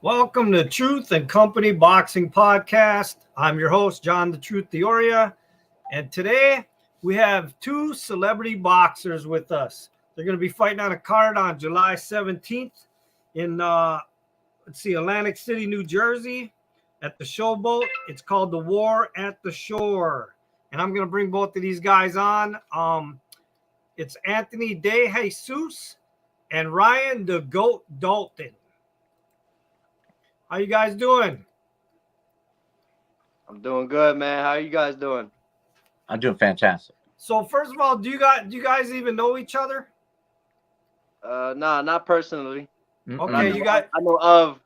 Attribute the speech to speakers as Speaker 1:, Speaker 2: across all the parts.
Speaker 1: Welcome to Truth and Company Boxing Podcast. I'm your host, John the Truth Dioria, and today we have two celebrity boxers with us. They're going to be fighting on a card on July 17th in Atlantic City, New Jersey, at the Showboat. It's called The War at the Shore, and I'm going to bring both of these guys on. It's Anthony DeJesus and Ryan the G.O.A.T. Dalton. How you guys doing?
Speaker 2: I'm doing good, man. How are you guys doing?
Speaker 3: I'm doing fantastic.
Speaker 1: So first of all, do you guys even know each other?
Speaker 2: Nah, not personally.
Speaker 1: Okay, you got.
Speaker 2: I know of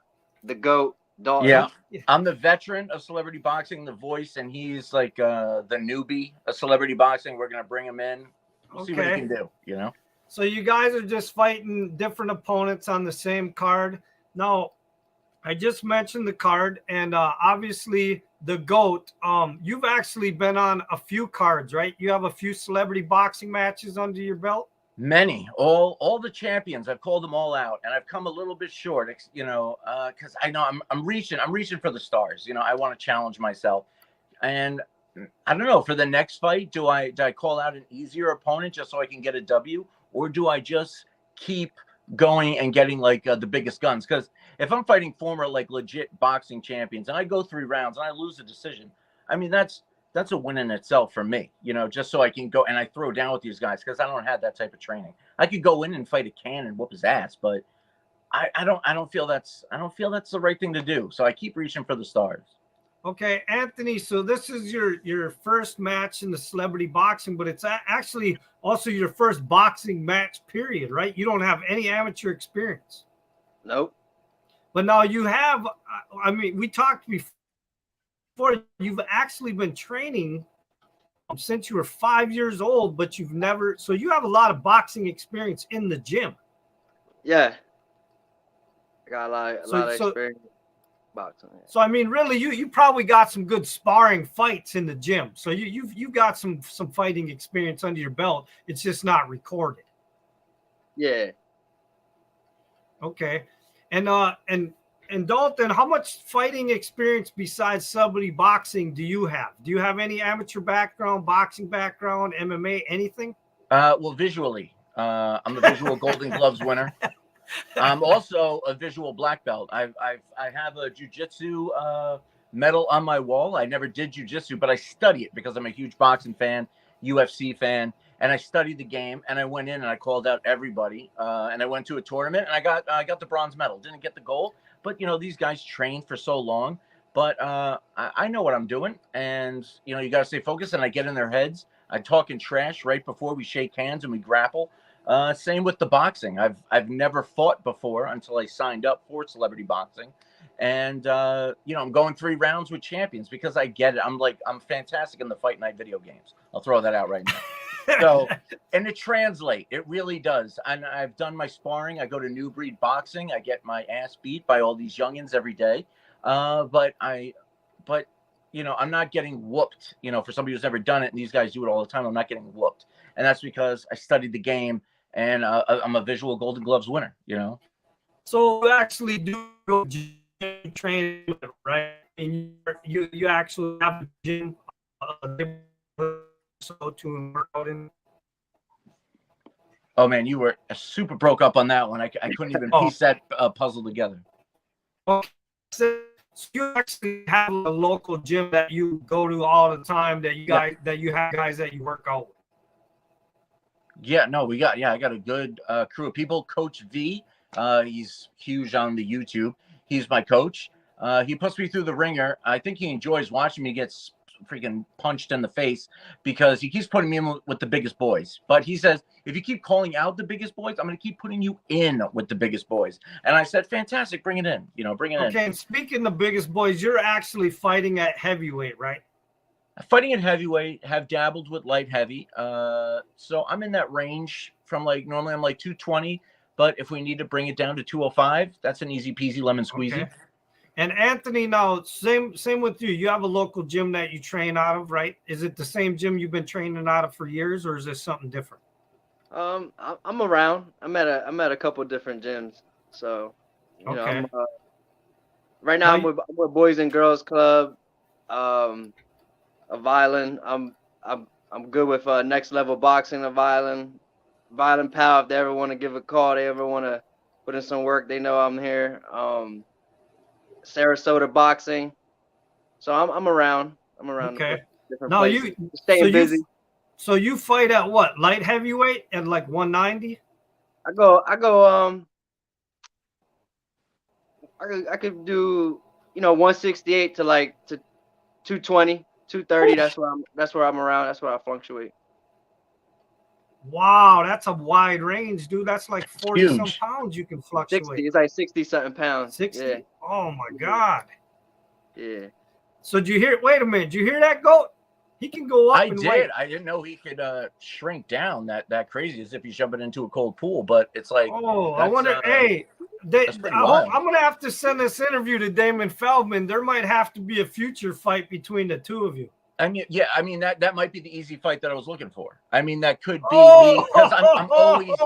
Speaker 2: the GOAT, Dalton.
Speaker 3: Yeah, I'm the veteran of celebrity boxing, the voice, and he's like the newbie of celebrity boxing. We're gonna bring him in. We'll see what he can do. You know.
Speaker 1: So you guys are just fighting different opponents on the same card. Now, I just mentioned the card, and obviously the GOAT. You've actually been on a few cards, right? You have a few celebrity boxing matches under your belt.
Speaker 3: Many, all the champions. I've called them all out, and I've come a little bit short, because I know I'm reaching for the stars. You know, I want to challenge myself, and I don't know. For the next fight, do I call out an easier opponent just so I can get a W, or do I just keep going and getting like the biggest guns? Because if I'm fighting former like legit boxing champions and I go 3 rounds and I lose a decision, I mean that's a win in itself for me, you know, just so I can go and I throw down with these guys because I don't have that type of training. I could go in and fight a can and whoop his ass, but I don't feel that's the right thing to do. So I keep reaching for the stars.
Speaker 1: Okay, Anthony, so this is your first match in the celebrity boxing, but it's actually also your first boxing match period, right? You don't have any amateur experience.
Speaker 2: Nope.
Speaker 1: But now you have, I mean, we talked before, you've actually been training since you were 5 years old, but you've never, so you have a lot of boxing experience in the gym.
Speaker 2: Yeah. I got a lot of experience boxing. Yeah.
Speaker 1: So I mean, really, you probably got some good sparring fights in the gym. So you've got some fighting experience under your belt. It's just not recorded.
Speaker 2: Yeah.
Speaker 1: Okay. And Dalton, how much fighting experience besides celebrity boxing do you have? Do you have any amateur background, boxing background, MMA, anything?
Speaker 3: Well, visually, I'm a visual Golden Gloves winner. I'm also a visual black belt. I have a jiu-jitsu medal on my wall. I never did jiu-jitsu, but I study it because I'm a huge boxing fan, UFC fan, and I studied the game. And I went in and I called out everybody. And I went to a tournament and I got the bronze medal. Didn't get the gold, but you know these guys trained for so long. But I know what I'm doing, and you know you got to stay focused. And I get in their heads. I talk in trash right before we shake hands and we grapple. Same with the boxing. I've never fought before until I signed up for celebrity boxing. And, you know, I'm going 3 rounds with champions because I get it. I'm fantastic in the fight night video games. I'll throw that out right now. So, and it translates. It really does. And I've done my sparring. I go to New Breed Boxing. I get my ass beat by all these youngins every day. But you know, I'm not getting whooped, you know, for somebody who's never done it. And these guys do it all the time. I'm not getting whooped. And that's because I studied the game. And I'm a visual Golden Gloves winner, you know.
Speaker 1: So you actually do go gym training, right? And you actually have a gym so to work out in.
Speaker 3: Oh man, you were super broke up on that one. I couldn't even piece that puzzle together.
Speaker 1: Okay. So you actually have a local gym that you go to all the time that you guys that you have guys that you work out with.
Speaker 3: Yeah, no, I got a good crew of people. Coach V, he's huge on the YouTube. He's my coach. He puts me through the ringer. I think he enjoys watching me get freaking punched in the face because he keeps putting me in with the biggest boys. But he says, if you keep calling out the biggest boys, I'm going to keep putting you in with the biggest boys. And I said, fantastic, bring it in. You know, bring it in.
Speaker 1: Okay, and speaking of biggest boys, you're actually fighting at heavyweight, right?
Speaker 3: Fighting at heavyweight, have dabbled with light heavy. So I'm in that range from like, normally I'm like 220, but if we need to bring it down to 205, that's an easy peasy lemon squeezy.
Speaker 1: Okay. And Anthony, now same with you. You have a local gym that you train out of, right? Is it the same gym you've been training out of for years, or is this something different?
Speaker 2: I'm around. I'm at a couple of different gyms, so you know, Right now, I'm with Boys and Girls Club, a violin. I'm good with Next Level Boxing, a violin pal. If they ever want to give a call, they ever want to put in some work, they know I'm here. Sarasota Boxing. So I'm around. I'm around
Speaker 1: Okay.
Speaker 2: different
Speaker 1: Now
Speaker 2: places. Staying busy.
Speaker 1: So you fight at what? Light heavyweight at like 190?
Speaker 2: I go. I could do 168 to 220, 230. That's where I'm around. That's where I fluctuate.
Speaker 1: Wow, that's a wide range, dude. That's like 40 some
Speaker 3: Huge.
Speaker 1: pounds you can fluctuate.
Speaker 2: 60. It's like 60 something pounds.
Speaker 1: 60.
Speaker 2: Yeah.
Speaker 1: Oh my God.
Speaker 2: Yeah.
Speaker 1: So did you hear? Wait a minute. Did you hear that, Goat? He can go up.
Speaker 3: I didn't know he could shrink down that crazy as if he's jumping into a cold pool. But it's like,
Speaker 1: I wonder. I'm gonna have to send this interview to Damon Feldman. There might have to be a future fight between the two of you.
Speaker 3: I mean, yeah, I mean that might be the easy fight that I was looking for. I mean, that could be me because I'm always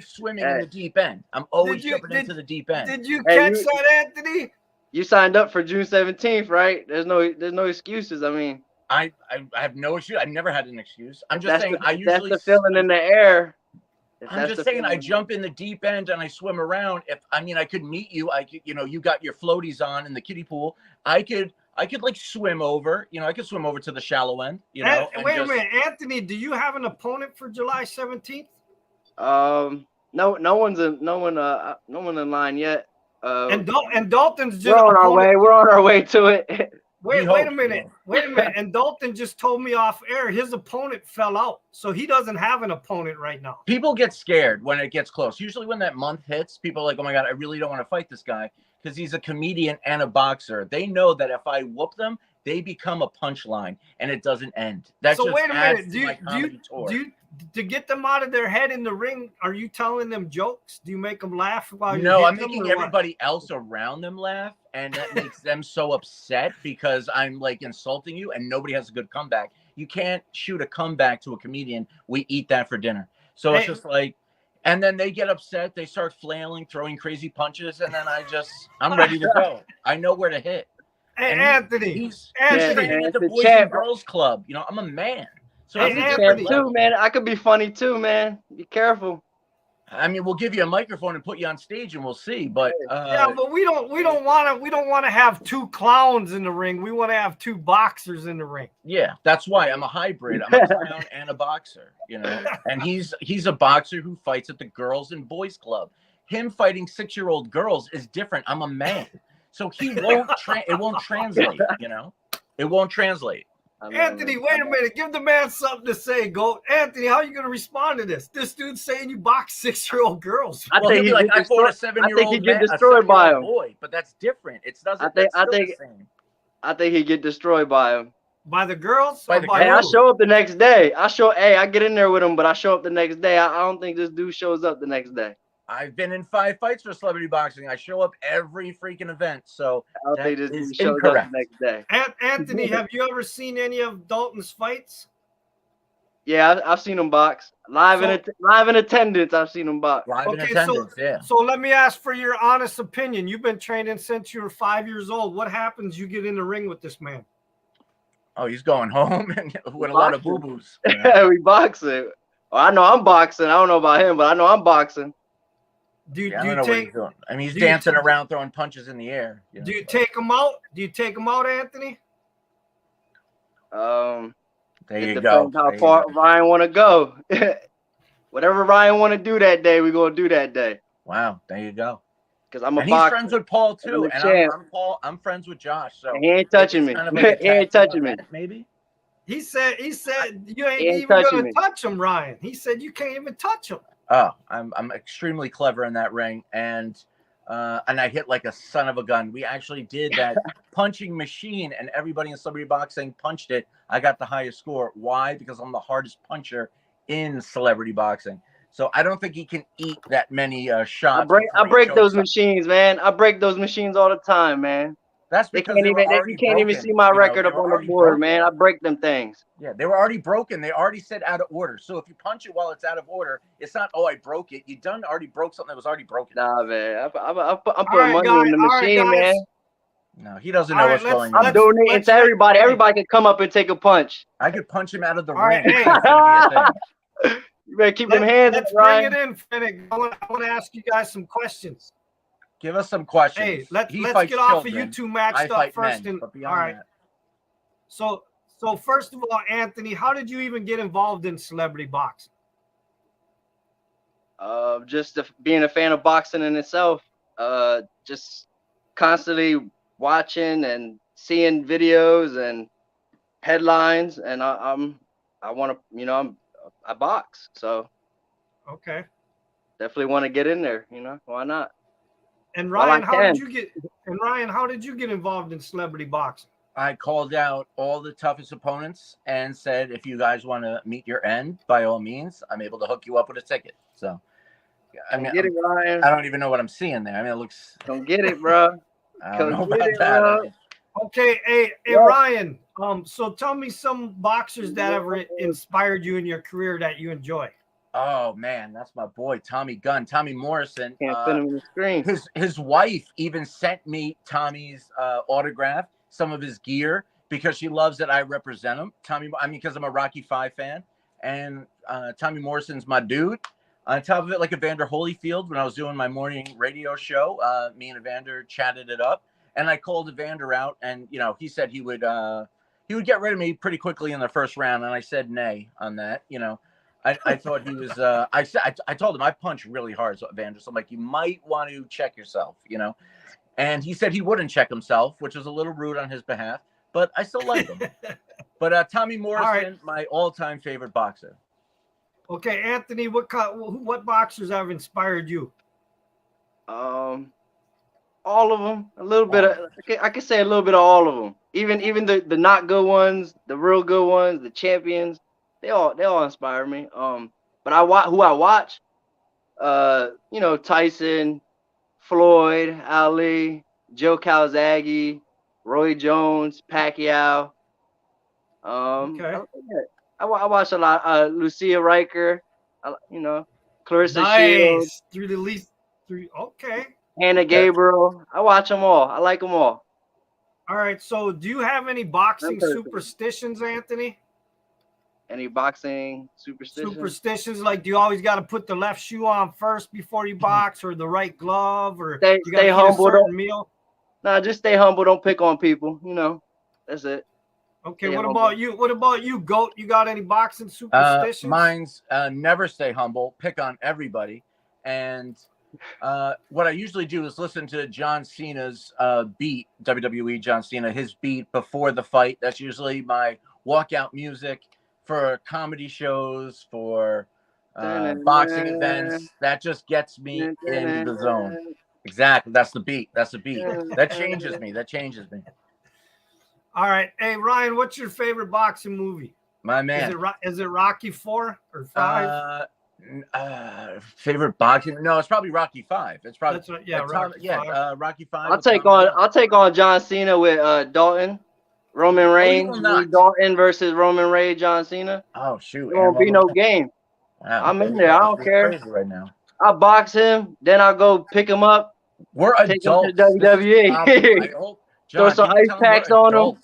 Speaker 3: swimming in the deep end. I'm always jumping into the deep end.
Speaker 1: Did you catch that, Anthony?
Speaker 2: You signed up for June 17th, right? There's no excuses. I mean,
Speaker 3: I have no issue. I've never had an excuse. I'm just saying
Speaker 2: that's the feeling in the air.
Speaker 3: I'm just saying I jump in the deep end and I swim around. I could meet you. I could, you got your floaties on in the kiddie pool. I could like swim over. I could swim over to the shallow end. Wait
Speaker 1: a minute, Anthony. Do you have an opponent for July 17th?
Speaker 2: No one's in line yet.
Speaker 1: And Dalton's just
Speaker 2: we're on our way to it.
Speaker 1: Wait a minute. And Dalton just told me off air his opponent fell out, so he doesn't have an opponent right now.
Speaker 3: People get scared when it gets close. Usually when that month hits, people are like, oh my God, I really don't want to fight this guy because he's a comedian and a boxer. They know that if I whoop them, they become a punchline and it doesn't end.
Speaker 1: So wait a minute. Do you to get them out of their head in the ring, are you telling them jokes? Do you make them laugh while you
Speaker 3: No, I'm making everybody else around them laugh, and that makes them so upset because I'm like insulting you and nobody has a good comeback. You can't shoot a comeback to a comedian. We eat that for dinner. So it's just like, and then they get upset, they start flailing, throwing crazy punches, and then I'm ready to go. I know where to hit.
Speaker 1: Hey, Anthony,
Speaker 3: he's training at the Boys and Girls Club. I'm a man. So
Speaker 2: Anthony too, man. I could be funny too, man. Be careful.
Speaker 3: I mean, we'll give you a microphone and put you on stage, and we'll see. But
Speaker 1: but we don't want to have two clowns in the ring. We want to have two boxers in the ring.
Speaker 3: Yeah, that's why I'm a hybrid. I'm a clown and a boxer. And he's a boxer who fights at the Girls and Boys Club. Him fighting 6-year-old girls is different. I'm a man, so he won't. It won't translate. It won't translate.
Speaker 1: Anthony, wait a minute. Give the man something to say, Goat. Anthony, how are you going to respond to this? This dude's saying you box 6-year-old girls.
Speaker 2: I think he'd
Speaker 3: I fought a 7-year-old
Speaker 2: get destroyed by him.
Speaker 3: Boy, but that's different. It doesn't.
Speaker 2: I think he'd get destroyed by him.
Speaker 1: By the girls?
Speaker 2: I show up the next day. I get in there with him, but I show up the next day. I don't think this dude shows up the next day.
Speaker 3: I've been in 5 fights for celebrity boxing. I show up every freaking event. So
Speaker 2: I don't think this dude shows up the next day.
Speaker 1: Anthony, have you ever seen any of Dalton's fights?
Speaker 2: Yeah, I've seen him box. Live in attendance, I've seen him box.
Speaker 3: Live in attendance, yeah.
Speaker 1: So let me ask for your honest opinion. You've been training since you were 5 years old. What happens you get in the ring with this man?
Speaker 3: Oh, he's going home and with a lot of boo-boos.
Speaker 2: We boxing. Well, I know I'm boxing. I don't know about him, but I know I'm boxing.
Speaker 3: I don't know what he's doing. I mean, he's dancing around, throwing punches in the air.
Speaker 1: Do you take him out? Do you take him out, Anthony?
Speaker 3: There you
Speaker 2: go. How far Ryan want to go? Whatever Ryan want to do that day, we're gonna do that day.
Speaker 3: Wow, there you go.
Speaker 2: Because I'm a
Speaker 3: boxer. He's friends with Paul too, and I'm friends with Josh. So
Speaker 2: he ain't touching me. He ain't touching me.
Speaker 3: Maybe.
Speaker 1: He said you ain't even gonna touch him, Ryan. He said you can't even touch him.
Speaker 3: Oh, I'm extremely clever in that ring, and I hit like a son of a gun. We actually did that punching machine, and everybody in celebrity boxing punched it. I got the highest score. Why? Because I'm the hardest puncher in celebrity boxing. So I don't think he can eat that many shots.
Speaker 2: I break those machines, man. I break those machines all the time, man.
Speaker 3: That's
Speaker 2: They
Speaker 3: because
Speaker 2: can't
Speaker 3: they were
Speaker 2: even.
Speaker 3: already
Speaker 2: You can't even
Speaker 3: broken.
Speaker 2: see my
Speaker 3: You know,
Speaker 2: record
Speaker 3: they
Speaker 2: up
Speaker 3: were
Speaker 2: on the
Speaker 3: already
Speaker 2: board,
Speaker 3: broken.
Speaker 2: man. I break them things.
Speaker 3: Yeah, they were already broken. They already said out of order. So if you punch it while it's out of order, it's not, oh, I broke it. You already broke something that was already broken.
Speaker 2: Nah, man. I'm
Speaker 1: All
Speaker 2: putting
Speaker 1: right,
Speaker 2: money
Speaker 1: guys.
Speaker 2: in the
Speaker 1: All right,
Speaker 2: machine,
Speaker 1: guys.
Speaker 2: man.
Speaker 3: No, he doesn't
Speaker 1: All
Speaker 3: know
Speaker 1: right,
Speaker 3: what's going
Speaker 2: I'm
Speaker 3: on.
Speaker 2: donating to everybody. Everybody can come up and take a punch.
Speaker 3: I could punch him out of the
Speaker 1: All right,
Speaker 3: ring.
Speaker 1: hey.
Speaker 3: That's going to be a thing.
Speaker 2: You better keep them hands up,
Speaker 1: Let's bring
Speaker 2: Ryan.
Speaker 1: it in, Finnick. I want to ask you guys some questions.
Speaker 3: Give us some questions.
Speaker 1: Hey, let's
Speaker 3: fights
Speaker 1: get off of
Speaker 3: children.
Speaker 1: you two
Speaker 3: I
Speaker 1: matched up
Speaker 3: fight
Speaker 1: first.
Speaker 3: men,
Speaker 1: And
Speaker 3: but
Speaker 1: all
Speaker 3: beyond
Speaker 1: right.
Speaker 3: that.
Speaker 1: So first of all, Anthony, how did you even get involved in celebrity boxing?
Speaker 2: Just being a fan of boxing in itself. Just constantly watching and seeing videos and headlines, and I want to, I box, so
Speaker 1: Okay.
Speaker 2: definitely want to get in there. Why not?
Speaker 1: And
Speaker 2: Well,
Speaker 1: Ryan,
Speaker 2: I
Speaker 1: how did
Speaker 2: can.
Speaker 1: you get involved in celebrity boxing?
Speaker 3: I called out all the toughest opponents and said, if you guys want to meet your end, by all means, I'm able to hook you up with a ticket. So, I mean,
Speaker 2: Get it, Ryan.
Speaker 3: I don't even know what I'm seeing there. I mean, it looks.
Speaker 2: Don't get it, bro.
Speaker 3: I don't know
Speaker 2: Come get
Speaker 3: about
Speaker 2: it,
Speaker 3: that.
Speaker 2: bro.
Speaker 3: I mean,
Speaker 1: Okay, hey,
Speaker 2: Yeah.
Speaker 1: Ryan. So tell me some boxers that have inspired you in your career that you enjoy.
Speaker 3: oh man, that's my boy Tommy Gunn, Tommy Morrison.
Speaker 2: Can't fit him in the screen.
Speaker 3: His wife even sent me Tommy's autograph, some of his gear, because she loves that I represent him. Because I'm a Rocky V fan, and Tommy Morrison's my dude. On top of it, like Evander Holyfield, when I was doing my morning radio show, me and Evander chatted it up, and I called Evander out, and he said he would get rid of me pretty quickly in the first round, and I said nay on that. I thought he was. I told him I punch really hard, so Evander. So I'm like, you might want to check yourself, And he said he wouldn't check himself, which was a little rude on his behalf, but I still like him. But Tommy Morrison, my all-time favorite boxer.
Speaker 1: Okay, Anthony, what boxers have inspired you?
Speaker 2: All of them. A little bit of. I could say a little bit of all of them. Even the not good ones, the real good ones, the champions. They all inspire me. But who I watch. Tyson, Floyd, Ali, Joe Calzaghe, Roy Jones, Pacquiao.
Speaker 1: Okay.
Speaker 2: I watch a lot. Lucia Riker, Clarissa Shields,
Speaker 1: Nice. Through the least. Okay.
Speaker 2: Hannah Gabriel. I watch them all. I like them all.
Speaker 1: All right. So, do you have any boxing superstitions, Anthony?
Speaker 2: Any boxing superstitions?
Speaker 1: Superstitions, like do you always got to put the left shoe on first before you box, or the right glove, or
Speaker 2: Stay
Speaker 1: you got to eat
Speaker 2: humble.
Speaker 1: a certain meal?
Speaker 2: Nah, just stay humble. Don't pick on people. That's it.
Speaker 1: Okay. What about you? G.O.A.T? You got any boxing superstitions?
Speaker 3: Mine's never stay humble, pick on everybody, and what I usually do is listen to John Cena's beat, WWE John Cena, his beat before the fight. That's usually my walkout music for comedy shows, for boxing events. That just gets me into the zone. Exactly. That's the beat. That changes me.
Speaker 1: All right. Hey, Ryan, what's your favorite boxing movie?
Speaker 3: My man.
Speaker 1: Is it Rocky 4 or 5?
Speaker 3: Favorite boxing? No, it's probably Rocky 5. It's probably
Speaker 1: Rocky 5.
Speaker 3: Rocky 5.
Speaker 2: I'll take on John Cena with Dalton, Roman Reigns, Dalton versus Roman Reigns, John Cena.
Speaker 3: Oh shoot!
Speaker 2: There won't be no game.
Speaker 3: Wow,
Speaker 2: I'm in there. I don't care.
Speaker 3: Crazy right now.
Speaker 2: I'll box him, then I'll go pick him up.
Speaker 3: We're adults.
Speaker 2: Take him to WWE.
Speaker 3: I hope, John,
Speaker 2: throw some ice packs on
Speaker 3: him.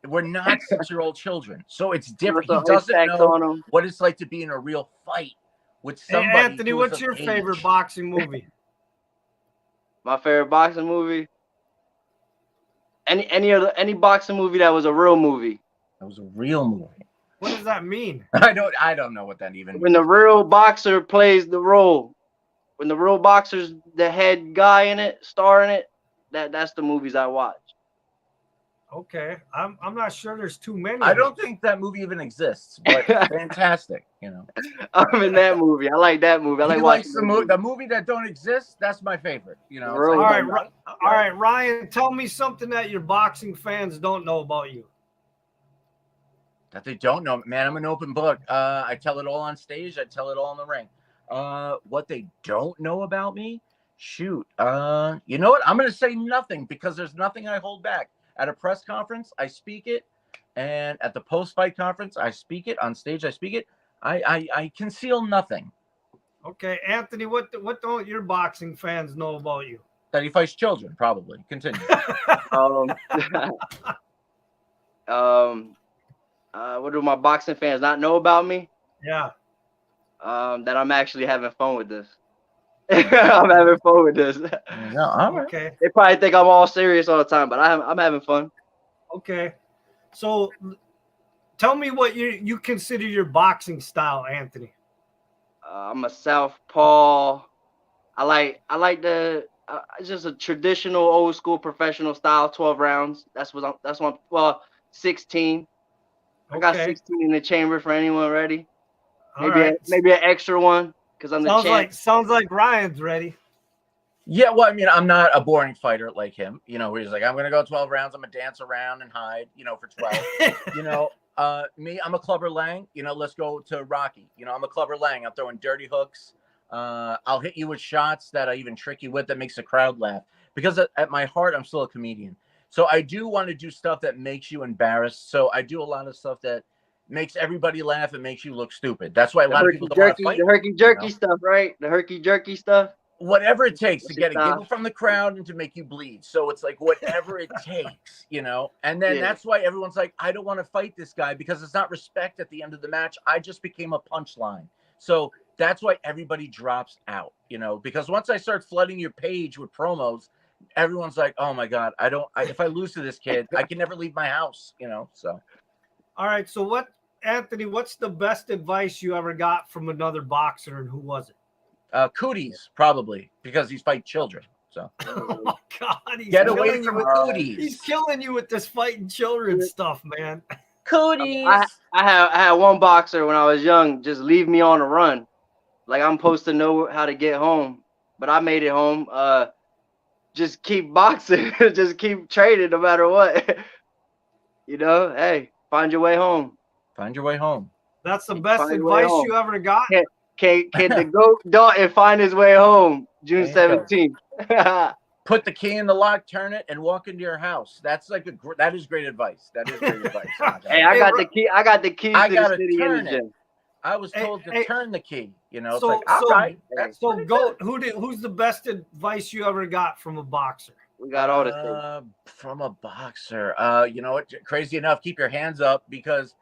Speaker 3: We're not 6-year-old children, so it's different. He doesn't know what it's like to be in a real fight with somebody.
Speaker 1: Hey, Anthony, what's your favorite boxing movie?
Speaker 2: My favorite boxing movie? Any boxing movie that was a real movie.
Speaker 3: That was a real movie.
Speaker 1: What does that mean?
Speaker 3: I don't know what that even means.
Speaker 2: When the real boxer plays the role. When the real boxer's the head guy in it, star in it, that's the movies I watch.
Speaker 1: Okay, I'm not sure there's too many.
Speaker 3: I don't think that movie even exists, but fantastic,
Speaker 2: I'm in that movie. I like that movie. I like watching
Speaker 3: the movie that don't exist. That's my favorite.
Speaker 1: All right, Ryan, tell me something that your boxing fans don't know about you.
Speaker 3: That they don't know, man. I'm an open book. I tell it all on stage. I tell it all in the ring. What they don't know about me Shoot. You know what? I'm going to say nothing because there's nothing I hold back. At a press conference, I speak it. And at the post-fight conference, I speak it. On stage, I speak it. I conceal nothing.
Speaker 1: Okay, Anthony, what don't your boxing fans know about you?
Speaker 3: That he fights children, probably. Continue.
Speaker 2: What do my boxing fans not know about me?
Speaker 1: Yeah.
Speaker 2: That I'm actually having fun with this. I'm having fun with this.
Speaker 3: Yeah, all right.
Speaker 1: Okay.
Speaker 2: They probably think I'm all serious all the time, but I'm having fun.
Speaker 1: Okay. So tell me what you consider your boxing style, Anthony.
Speaker 2: I'm a southpaw. I like the it's just a traditional old school professional style, 12 rounds. That's what 16. I got
Speaker 1: Okay.
Speaker 2: 16 in the chamber for anyone ready.
Speaker 1: All right.
Speaker 2: Maybe an extra one because I'm the champ.
Speaker 1: Sounds like Ryan's ready.
Speaker 3: Yeah, well, I mean, I'm not a boring fighter like him, where he's like, I'm going to go 12 rounds. I'm going to dance around and hide, for 12. Me, I'm a Clubber Lang. Let's go to Rocky. I'm a Clubber Lang. I'm throwing dirty hooks. I'll hit you with shots that I even trick you with that makes the crowd laugh. Because at my heart, I'm still a comedian. So I do want to do stuff that makes you embarrassed. So I do a lot of stuff that makes everybody laugh and makes you look stupid. That's why a lot of people don't want to fight.
Speaker 2: The herky-jerky stuff, right? The herky-jerky stuff.
Speaker 3: Whatever it takes to get a giggle from the crowd and to make you bleed. So it's like whatever it takes, And then that's why everyone's like, I don't want to fight this guy because it's not respect at the end of the match. I just became a punchline. So that's why everybody drops out, because once I start flooding your page with promos, everyone's like, oh my God, if I lose to this kid, I can never leave my house, so.
Speaker 1: All right. So Anthony, what's the best advice you ever got from another boxer and who was it?
Speaker 3: Cooties, probably, because he's fighting children. So
Speaker 1: oh my God,
Speaker 3: get away from cooties.
Speaker 1: He's killing you with this fighting children stuff, man.
Speaker 3: Cooties.
Speaker 2: I had one boxer when I was young just leave me on a run. Like I'm supposed to know how to get home, but I made it home. Just keep boxing, just keep training no matter what. Hey, find your way home.
Speaker 3: Find your way home.
Speaker 1: That's the best advice you ever got.
Speaker 2: Can the GO.A.T Dalton find his way home June 17th?
Speaker 3: Put the key in the lock, turn it, and walk into your house. That's that is great advice. That is great advice.
Speaker 2: Hey, I got the key. I got the key to the city and the gym.
Speaker 3: I was told to turn the key. It's
Speaker 1: so,
Speaker 3: like, all right.
Speaker 1: So GO.A.T, who's the best advice you ever got from a boxer?
Speaker 2: We got all the things.
Speaker 3: From a boxer. You know what? Crazy enough, keep your hands up because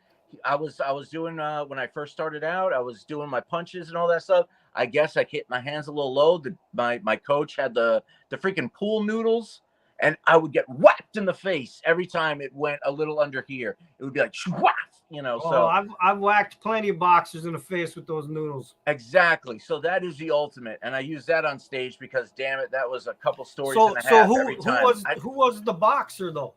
Speaker 3: I was doing when I first started out, I was doing my punches and all that stuff. I guess I hit my hands a little low. My coach had the freaking pool noodles, and I would get whacked in the face every time it went a little under here. It would be like whack, So
Speaker 1: I've whacked plenty of boxers in the face with those noodles.
Speaker 3: Exactly. So that is the ultimate, and I use that on stage because damn it, that was a couple stories and a half every time.
Speaker 1: Who was the boxer though?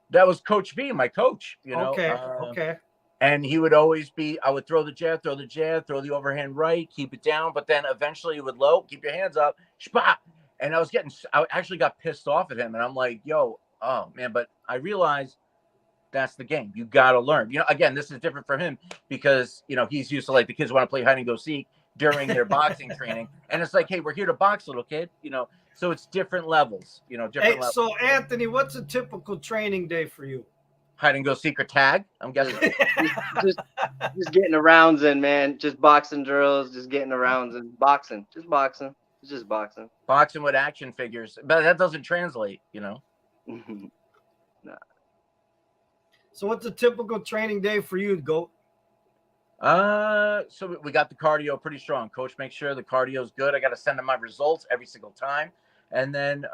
Speaker 3: That was Coach V, my coach.
Speaker 1: Okay.
Speaker 3: And he would always be, I would throw the jab, throw the overhand right, keep it down. But then eventually he would low, keep your hands up, shpa. And I actually got pissed off at him. And I'm like, yo, oh man. But I realized that's the game. You got to learn. Again, this is different for him because, he's used to like the kids want to play hide and go seek during their boxing training. And it's like, hey, we're here to box, little kid, so it's different levels, levels.
Speaker 1: So Anthony, what's a typical training day for you?
Speaker 3: Hide and go secret tag, I'm guessing.
Speaker 2: just getting the rounds in, man. Just boxing drills, just getting the rounds in. Boxing. Just boxing. It's just boxing.
Speaker 3: Boxing with action figures. But that doesn't translate,
Speaker 2: Nah.
Speaker 1: So what's a typical training day for you, GO.A.T?
Speaker 3: So we got the cardio pretty strong. Coach makes sure the cardio is good. I got to send him my results every single time. And then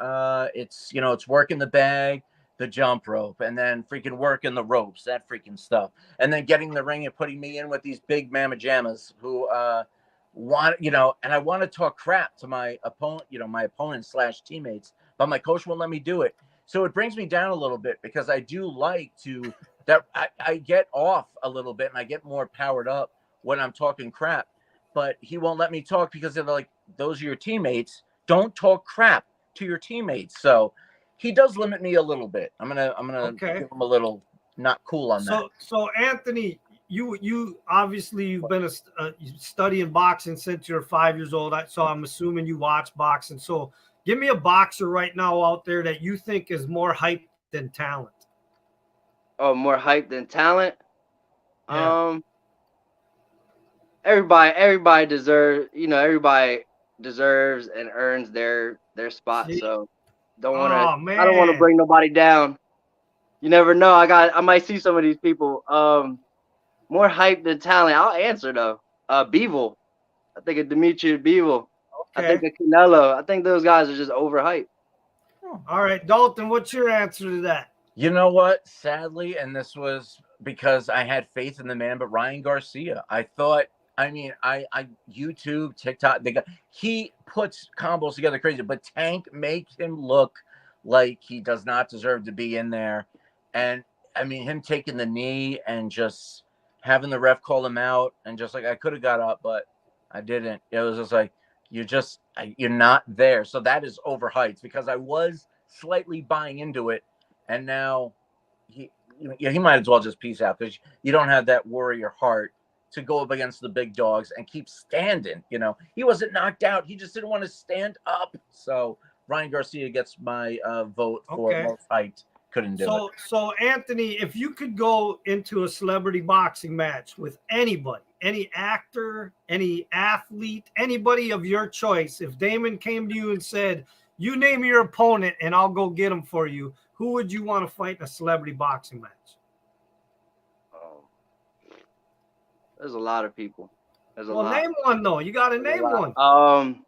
Speaker 3: it's working the bag, the jump rope, and then freaking working the ropes, that freaking stuff. And then getting the ring and putting me in with these big mamma jammas who want, and I want to talk crap to my opponent, my opponents / teammates, but my coach won't let me do it. So it brings me down a little bit because I do like to that I get off a little bit and I get more powered up when I'm talking crap, but he won't let me talk because they're like, those are your teammates. Don't talk crap to your teammates. So he does limit me a little bit. I'm gonna give him a little not cool on that.
Speaker 1: So Anthony, you obviously you've been studying boxing since you're 5 years old. So I'm assuming you watch boxing. So Give me a boxer right now out there that you think is more hype than talent.
Speaker 2: Oh, more hype than talent.
Speaker 1: Yeah.
Speaker 2: Everybody deserves. Everybody deserves and earns their spot.
Speaker 1: See?
Speaker 2: So
Speaker 1: Oh
Speaker 2: I don't want to
Speaker 1: man.
Speaker 2: bring nobody down. You never know. I might see some of these people. More hype than talent. I'll answer though. Bivol. I think of Demetrius Bivol. I think
Speaker 1: Okay.
Speaker 2: of Canelo. I think those guys are just overhyped.
Speaker 1: All right, Dalton, what's your answer to that?
Speaker 3: You know what? Sadly, and this was because I had faith in the man, but Ryan Garcia. I thought, I YouTube, TikTok, he puts combos together crazy, but Tank makes him look like he does not deserve to be in there. And I mean, him taking the knee and just having the ref call him out, and just like I could have got up, but I didn't. It was just like you're not there. So that is overhyped because I was slightly buying into it. And now he might as well just peace out because you don't have that warrior heart to go up against the big dogs and keep standing. He wasn't knocked out. He just didn't want to stand up. So Ryan Garcia gets my vote for most hyped. Couldn't do it.
Speaker 1: So Anthony, if you could go into a celebrity boxing match with anybody, any actor, any athlete, anybody of your choice, if Damon came to you and said, you name your opponent and I'll go get him for you, who would you want to fight in a celebrity boxing match?
Speaker 2: There's a lot of people.
Speaker 1: Name one though. You got to name one.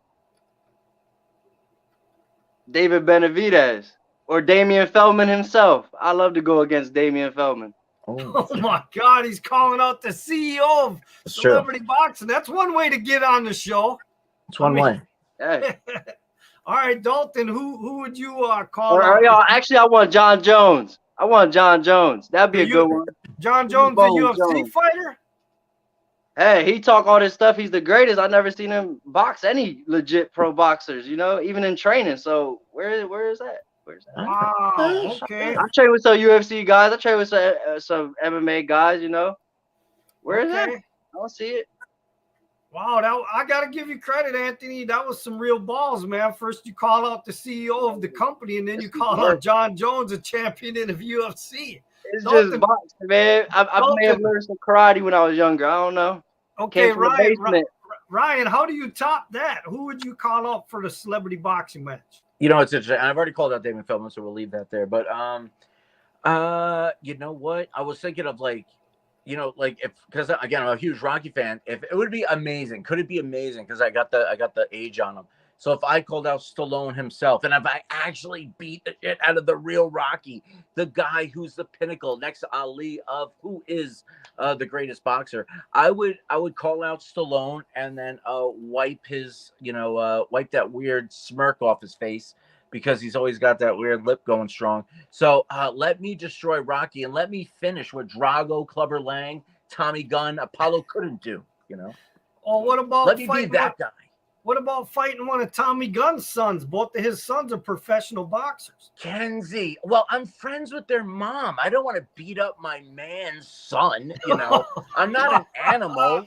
Speaker 2: David Benavidez or Damian Feldman himself. I love to go against Damian Feldman.
Speaker 1: Oh my God, he's calling out the CEO of celebrity boxing. That's one way to get on the show.
Speaker 3: It's one way.
Speaker 2: Hey.
Speaker 1: All right, Dalton, who would you call out?
Speaker 2: Actually, I want John Jones. That'd be a good one.
Speaker 1: John Jones, the UFC fighter?
Speaker 2: Hey, he talk all this stuff. He's the greatest. I've never seen him box any legit pro boxers, even in training. So where is that?
Speaker 1: Wow, okay.
Speaker 2: I train with some UFC guys. I train with some MMA guys, Where is that? I don't see it.
Speaker 1: Wow, I got to give you credit, Anthony. That was some real balls, man. First, you call out the CEO of the company, and then you call out John Jones, a champion in the UFC.
Speaker 2: It's just boxing, man. I may have learned some karate when I was younger. I don't know.
Speaker 1: Okay, Ryan, how do you top that? Who would you call out for the celebrity boxing match?
Speaker 3: It's interesting. I've already called out Damon Feldman, so we'll leave that there. But you know what? I was thinking of because again, I'm a huge Rocky fan. If it would be amazing, could it be amazing? Because I got the age on him. So if I called out Stallone himself, and if I actually beat the shit out of the real Rocky, the guy who's the pinnacle next to Ali of who is the greatest boxer, I would call out Stallone and then wipe that weird smirk off his face because he's always got that weird lip going strong. So let me destroy Rocky and let me finish what Drago, Clubber Lang, Tommy Gunn, Apollo couldn't do.
Speaker 1: Oh, what about
Speaker 3: let me be that guy?
Speaker 1: What about fighting one of Tommy Gunn's sons? Both of his sons are professional boxers.
Speaker 3: Kenzie. Well, I'm friends with their mom. I don't want to beat up my man's son. I'm not an animal.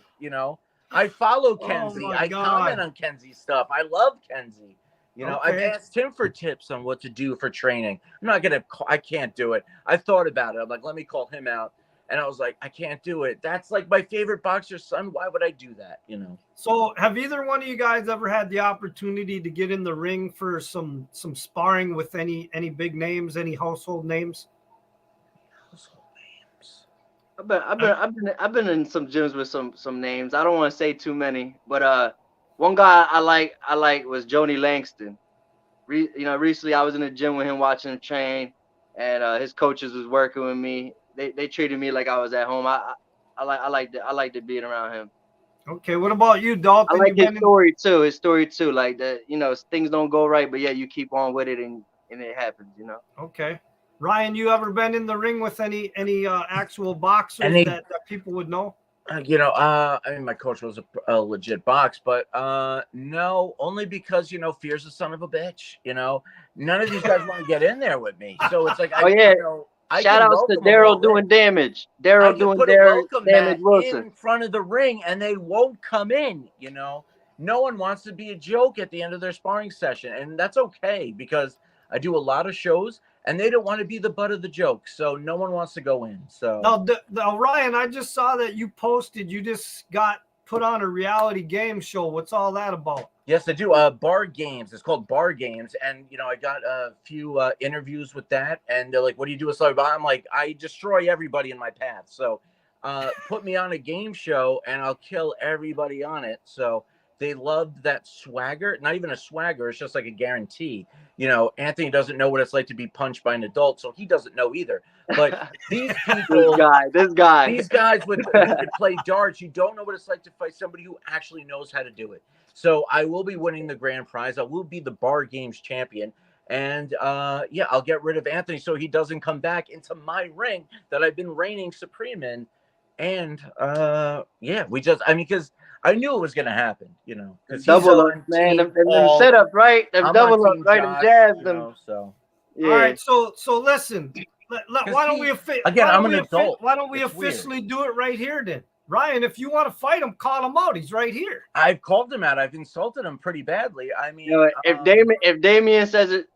Speaker 3: I follow Kenzie. I comment on Kenzie's stuff. I love Kenzie. I've asked him for tips on what to do for training. I can't do it. I thought about it. I'm like, let me call him out. And I was like, I can't do it. That's like my favorite boxer's son. Why would I do that?
Speaker 1: So have either one of you guys ever had the opportunity to get in the ring for some sparring with any big names, any household names?
Speaker 2: I've been in some gyms with some names. I don't want to say too many, but one guy I like was Joni Langston. Recently I was in the gym with him watching him train, and his coaches was working with me. They treated me like I was at home. I like to being around him.
Speaker 1: Okay, what about you, Dalton?
Speaker 2: I like his story too. Like that, things don't go right, but yeah, you keep on with it and it happens.
Speaker 1: Okay, Ryan, you ever been in the ring with any actual boxers that people would know?
Speaker 3: I mean, my coach was a legit box, but no, only because fear's the son of a bitch. None of these guys want to get in there with me, so it's like,
Speaker 2: shout outs to Daryl doing damage. Daryl doing damage.
Speaker 3: In front of the ring, and they won't come in. no one wants to be a joke at the end of their sparring session, and that's okay because I do a lot of shows, and they don't want to be the butt of the joke, so no one wants to go in. So
Speaker 1: now, Ryan, I just saw that you posted. You just got put on a reality game show. What's all that about?
Speaker 3: yes, I do. Bar Games. It's called Bar Games, and I got a few interviews with that, and they're like, "What do you do with celebrity?" I'm like, "I destroy everybody in my path." So, put me on a game show, and I'll kill everybody on it. So they loved that swagger. Not even a swagger. It's just like a guarantee. Anthony doesn't know what it's like to be punched by an adult, so he doesn't know either. But these people,
Speaker 2: this guy,
Speaker 3: these guys who could play darts, you don't know what it's like to fight somebody who actually knows how to do it. So I will be winning the grand prize. I will be the Bar Games champion. And I'll get rid of Anthony so he doesn't come back into my ring that I've been reigning supreme in. And because I knew it was going to happen,
Speaker 2: double up, man. Them setup, right? Them double up, right? Them jabs, them.
Speaker 3: So
Speaker 1: yeah. All right, so listen. Why don't we officially do it right here then? Ryan, if you want to fight him, call him out. He's right here.
Speaker 3: I've called him out. I've insulted him pretty badly. I mean,
Speaker 2: if Damien says it,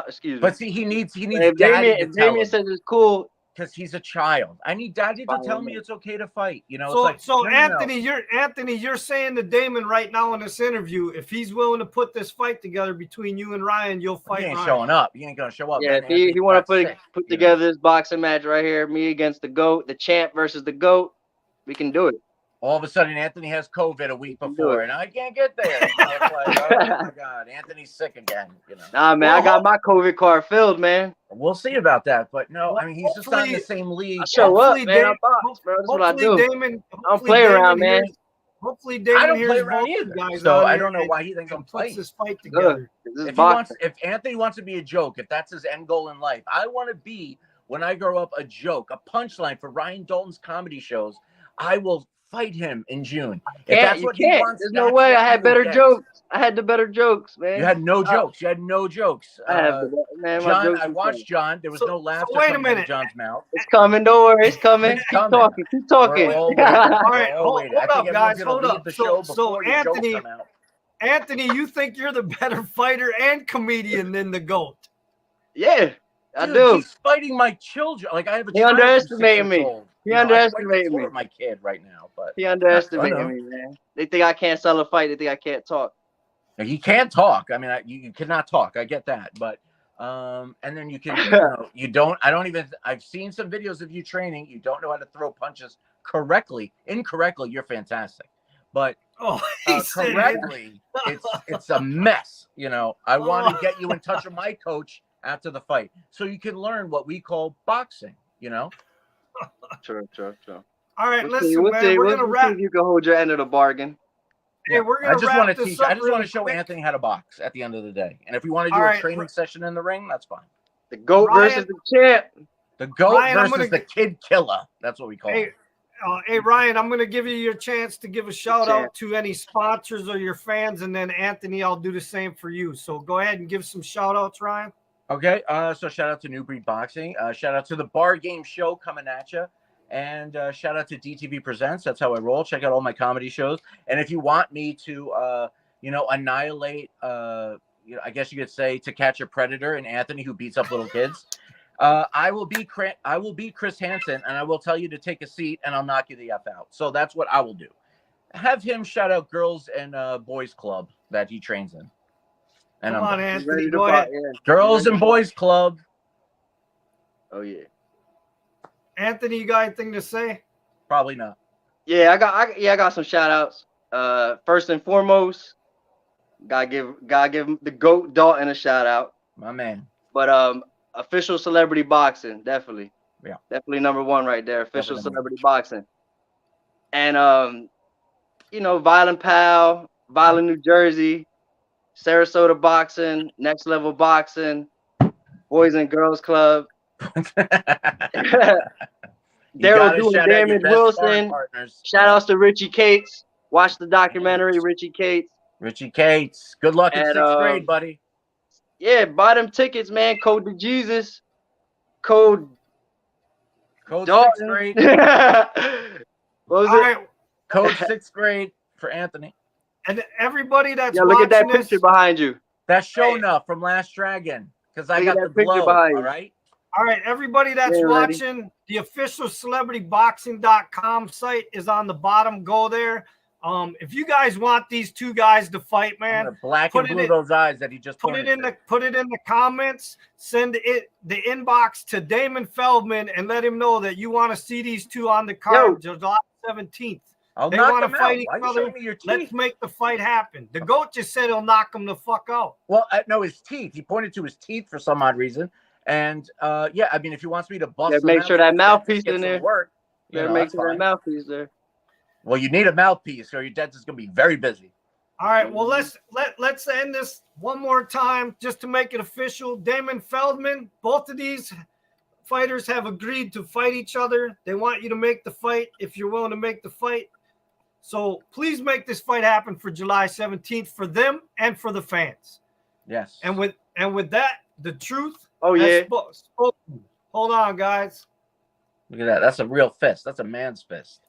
Speaker 2: excuse me.
Speaker 3: But see, he needs.
Speaker 2: If Damien says it's cool,
Speaker 3: because he's a child. I need Daddy to tell me it's okay to fight.
Speaker 1: Anthony, you're saying to Damon right now in this interview, if he's willing to put this fight together between you and Ryan, you'll fight.
Speaker 3: He ain't
Speaker 1: Ryan.
Speaker 3: showing up. He ain't gonna show up.
Speaker 2: Yeah, if he want to put together this boxing match right here, me against the GOAT, the champ versus the GOAT, we can do it.
Speaker 3: All of a sudden, Anthony has COVID a week before, and I can't get there. It's like, oh my God, Anthony's sick again.
Speaker 2: Nah, man, I got my COVID card filled, man.
Speaker 3: We'll see about that, but no, I mean he's just not in the same league.
Speaker 2: I show up, man. I box, bro. That's what I do. I don't play around, man.
Speaker 1: Hopefully, Damon
Speaker 3: I don't play around either.
Speaker 1: Guys,
Speaker 3: so I don't know why he thinks I'm playing.
Speaker 1: This fight together.
Speaker 3: If Anthony wants to be a joke, if that's his end goal in life, I want to be when I grow up a joke, a punchline for Ryan Dalton's comedy shows. I will fight him in June. If that's what he wants,
Speaker 2: there's no way. I had better jokes. I had the better jokes, man.
Speaker 3: You had no jokes. You had no jokes.
Speaker 2: Man,
Speaker 3: John, I watched John. There was no laughter coming out of John's mouth.
Speaker 2: It's coming. Don't worry. It's coming. Keep talking. Keep talking.
Speaker 1: All right. Hold up, guys. Hold up. So Anthony, you think you're the better fighter and comedian than the GOAT?
Speaker 2: Yeah, I do.
Speaker 3: He's fighting my children. Like I have a
Speaker 2: child. He underestimated me. He underestimated me.
Speaker 3: My kid right now, but
Speaker 2: he underestimated me, man. They think I can't sell a fight. They think I can't talk.
Speaker 3: He can't talk. I mean, you cannot talk. I get that, but and then you can. You don't. I don't even. I've seen some videos of you training. You don't know how to throw punches correctly. Incorrectly, you're fantastic, but correctly, it's a mess. I want to get you in touch with my coach after the fight, so you can learn what we call boxing.
Speaker 2: True.
Speaker 1: All right, listen, man. We're gonna wrap.
Speaker 2: You can hold your end of the bargain.
Speaker 1: Hey, we're gonna wrap this up.
Speaker 3: I just want to show Anthony how to box at the end of the day. And if we want to do a training session in the ring, that's fine.
Speaker 2: The GOAT versus the champ.
Speaker 3: The GOAT versus the kid killer. That's what we call it.
Speaker 1: Hey, Ryan, I'm gonna give you your chance to give a shout out to any sponsors or your fans, and then Anthony, I'll do the same for you. So go ahead and give some shout outs, Ryan.
Speaker 3: Okay, so shout out to New Breed Boxing. Shout out to the Bar Game Show coming at you. And shout out to DTV Presents. That's how I roll. Check out all my comedy shows. And if you want me to, annihilate, I guess you could say To Catch a Predator and Anthony who beats up little kids, I will be Chris Hansen, and I will tell you to take a seat, and I'll knock you the F out. So that's what I will do. Have him shout out Girls and Boys Club that he trains in. And
Speaker 1: Come on, Anthony. Go ahead.
Speaker 3: Girls and Boys Club.
Speaker 2: Oh yeah.
Speaker 1: Anthony, you got anything to say?
Speaker 3: Probably not.
Speaker 2: Yeah, I got some shout outs. First and foremost, gotta give the GOAT Dalton a shout out.
Speaker 3: My man.
Speaker 2: But official celebrity boxing, definitely.
Speaker 3: Yeah.
Speaker 2: Definitely number one right there. Official celebrity boxing. And Violent Pal, Violent New Jersey, Sarasota Boxing, Next Level Boxing, Boys and Girls Club. Daryl doing damage. Wilson. Shout outs to Richie Cates. Watch the documentary, Richie Cates.
Speaker 3: Richie Cates. Good luck in 6th grade, buddy.
Speaker 2: Yeah, buy them tickets, man. Code DeJesus. Code 6th grade. What was it?
Speaker 3: Code 6th grade for Anthony.
Speaker 1: And everybody that's
Speaker 2: Yo, look at that
Speaker 1: watching
Speaker 2: picture
Speaker 1: this,
Speaker 2: behind you.
Speaker 3: That's Shona from Last Dragon because I
Speaker 2: Look at
Speaker 3: got the
Speaker 2: that picture
Speaker 3: glow.
Speaker 2: behind
Speaker 3: All
Speaker 2: you.
Speaker 3: right.
Speaker 1: all right, everybody that's
Speaker 2: Yeah, ready.
Speaker 1: watching, the official celebrityboxing.com site is on the bottom. Go there. If you guys want these two guys to fight,
Speaker 3: I'm
Speaker 1: man,
Speaker 3: gonna black
Speaker 1: put
Speaker 3: and
Speaker 1: it
Speaker 3: blue
Speaker 1: in-
Speaker 3: those eyes that he just
Speaker 1: put it
Speaker 3: pointed
Speaker 1: in
Speaker 3: to.
Speaker 1: the comments. Send it the inbox to Damon Feldman and let him know that you want to see these two on the card July 17th.
Speaker 3: I'll
Speaker 1: They
Speaker 3: knock
Speaker 1: want to
Speaker 3: them
Speaker 1: fight
Speaker 3: out.
Speaker 1: each
Speaker 3: Why are you
Speaker 1: other.
Speaker 3: showing me your teeth?
Speaker 1: Let's make the fight happen. The GOAT just said he'll knock him the fuck out.
Speaker 3: Well, no, his teeth. He pointed to his teeth for some odd reason. And yeah, I mean, if he wants me to bust
Speaker 2: Yeah,
Speaker 3: them
Speaker 2: make
Speaker 3: out,
Speaker 2: sure
Speaker 3: let
Speaker 2: that
Speaker 3: the
Speaker 2: mouthpiece
Speaker 3: dentist get
Speaker 2: in
Speaker 3: some
Speaker 2: there.
Speaker 3: work. You
Speaker 2: Better
Speaker 3: know,
Speaker 2: make
Speaker 3: that's
Speaker 2: sure that
Speaker 3: fine.
Speaker 2: mouthpiece there.
Speaker 3: Well, you need a mouthpiece, or your dentist is gonna be very busy.
Speaker 1: All right, well let's end this one more time just to make it official. Damon Feldman, both of these fighters have agreed to fight each other. They want you to make the fight if you're willing to make the fight. So please make this fight happen for July 17th for them and for the fans.
Speaker 3: Yes.
Speaker 1: And with that, the truth.
Speaker 2: Oh,
Speaker 1: has
Speaker 2: yeah.
Speaker 1: spoken. Hold on, guys.
Speaker 3: Look at that. That's a real fist. That's a man's fist.